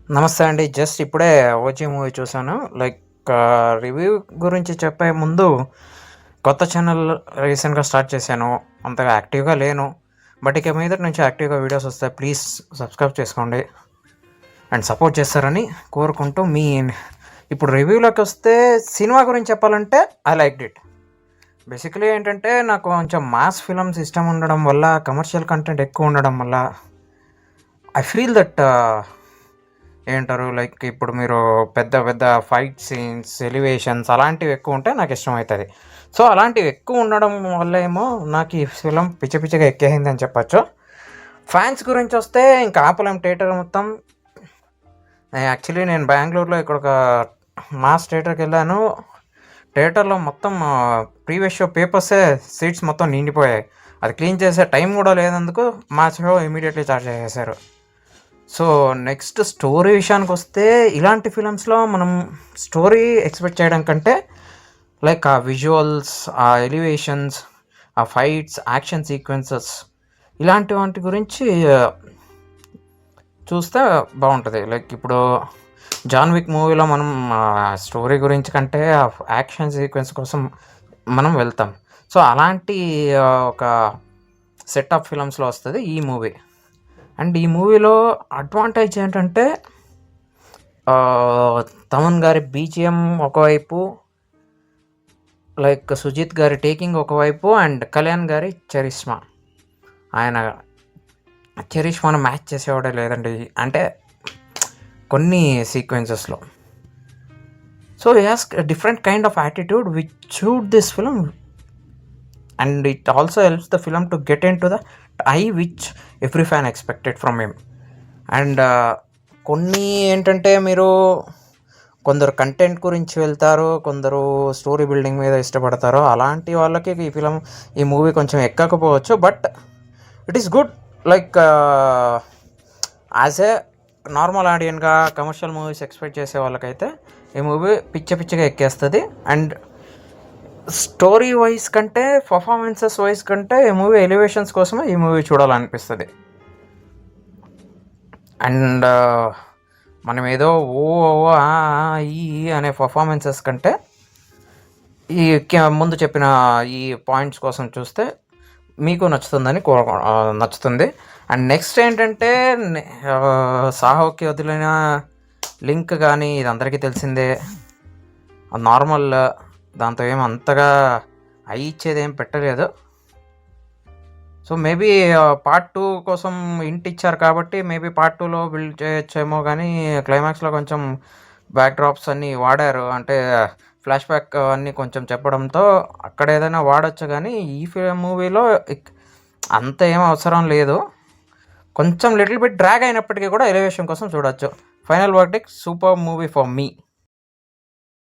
నమస్తే అండి. జస్ట్ ఇప్పుడే 'ఓజీ' మూవీ చూసాను. లైక్ రివ్యూ గురించి చెప్పే ముందు కొత్త ఛానల్ రీసెంట్‌గా స్టార్ట్ చేశాను. అంతగా యాక్టివ్‌గా లేను. బట్ ఇక మీదట నుంచి యాక్టివ్‌గా వీడియోస్ వస్తాయి. ప్లీజ్ సబ్స్క్రైబ్ చేసుకోండి అండ్ సపోర్ట్ చేస్తారని కోరుకుంటూ ఇప్పుడు రివ్యూలోకొస్తే సినిమా గురించి చెప్పాలంటే ఐ లైక్డ్ ఇట్. బేసికలీ ఏంటంటే నాకు కొంచెం మాస్ ఫిల్మ్స్ ఇష్టం ఉండడం వల్ల, కమర్షియల్ కంటెంట్ ఎక్కువ ఉండడం వల్ల ఐ ఫీల్ దట్ ఏంటారు లైక్ ఇప్పుడు మీరు పెద్ద పెద్ద ఫైట్ సీన్స్, ఎలివేషన్స్ అలాంటివి ఎక్కువ ఉంటే నాకు ఇష్టమవుతుంది. సో అలాంటివి ఎక్కువ ఉండడం వల్ల ఏమో నాకు ఈ ఫిలిం పిచ్చ పిచ్చగా ఎక్కేసింది అని చెప్పచ్చు. ఫ్యాన్స్ గురించి వస్తే ఇంకా ఆపలేం థియేటర్ మొత్తం. యాక్చువల్లీ నేను బెంగళూరులో ఇక్కడ ఒక మాస్ థియేటర్కి వెళ్ళాను. థియేటర్లో మొత్తం ప్రీవియస్ షో పేపర్సే సీట్స్ మొత్తం నిండిపోయాయి. అది క్లీన్ చేసే టైం కూడా లేనందుకు మా షో ఇమీడియట్లీ చార్జ్ చేసేసారు. సో నెక్స్ట్ స్టోరీ విషయానికి వస్తే ఇలాంటి ఫిలిమ్స్లో మనం స్టోరీ ఎక్స్పెక్ట్ చేయడం కంటే లైక్ ఆ విజువల్స్, ఆ ఎలివేషన్స్, ఆ ఫైట్స్, యాక్షన్ సీక్వెన్సెస్ ఇలాంటి వాటి గురించి చూస్తే బాగుంటుంది. లైక్ ఇప్పుడు జాన్ విక్ మూవీలో మనం స్టోరీ గురించి కంటే ఆ యాక్షన్ సీక్వెన్స్ కోసం మనం వెళ్తాం. సో అలాంటి ఒక సెట్ ఆఫ్ ఫిలమ్స్లో వస్తుంది ఈ మూవీ. అండ్ ఈ మూవీలో అడ్వాంటేజ్ ఏంటంటే తమన్ గారి బీజిఎం ఒకవైపు, లైక్ సుజిత్ గారి టేకింగ్ ఒకవైపు, అండ్ కళ్యాణ్ గారి చరిష్మా. ఆయన చరిష్మాను మ్యాచ్ చేసేవాడే లేదండి అంటే కొన్ని సీక్వెన్సెస్లో. So he has different kind of attitude which shoot this film and it also helps the film to get in to the high which every fan expected from him. And కొన్ని ఏంటంటే మీరు కొందరు content గురించి వెళ్తారు, కొందరు story building మీద ఇష్టపడతారు. అలాంటి వాళ్ళకి ఈ మూవీ కొంచెం ఎక్కకపోవచ్చు. But it is good. Like as a normal ఆడియన్గా కమర్షియల్ మూవీస్ ఎక్స్పెక్ట్ చేసే వాళ్ళకైతే ఈ మూవీ పిచ్చగా ఎక్కేస్తుంది. అండ్ స్టోరీ వైజ్ కంటే, పర్ఫార్మెన్సెస్ వైజ్ కంటే ఈ మూవీ ఎలివేషన్స్ కోసమే ఈ మూవీ చూడాలనిపిస్తుంది. అండ్ మనం ఏదో ఓ ఈ అనే పర్ఫార్మెన్సెస్ కంటే ఈ ముందు చెప్పిన ఈ పాయింట్స్ కోసం చూస్తే మీకు నచ్చుతుంది. అండ్ నెక్స్ట్ ఏంటంటే సాహోకి వదిలిన లింక్ కానీ ఇది అందరికీ తెలిసిందే. నార్మల్, దాంతో ఏం అంతగా ఇచ్చేది ఏం పెట్టలేదు. సో మేబీ పార్ట్ 2 కోసం ఇంటి ఇచ్చారు కాబట్టి మేబీ పార్ట్ 2లో బిల్డ్ చేయొచ్చేమో. కానీ క్లైమాక్స్లో కొంచెం బ్యాక్ డ్రాప్స్ అన్నీ వాడారు, అంటే ఫ్లాష్ బ్యాక్ అన్నీ కొంచెం చెప్పడంతో అక్కడ ఏదైనా వాడచ్చు. కానీ ఈ మూవీలో అంత ఏం అవసరం లేదు. కొంచెం లిటిల్ బిట్ డ్రాగ్ అయినప్పటికీ కూడా ఎలివేషన్ కోసం చూడొచ్చు. Final verdict, super movie for me.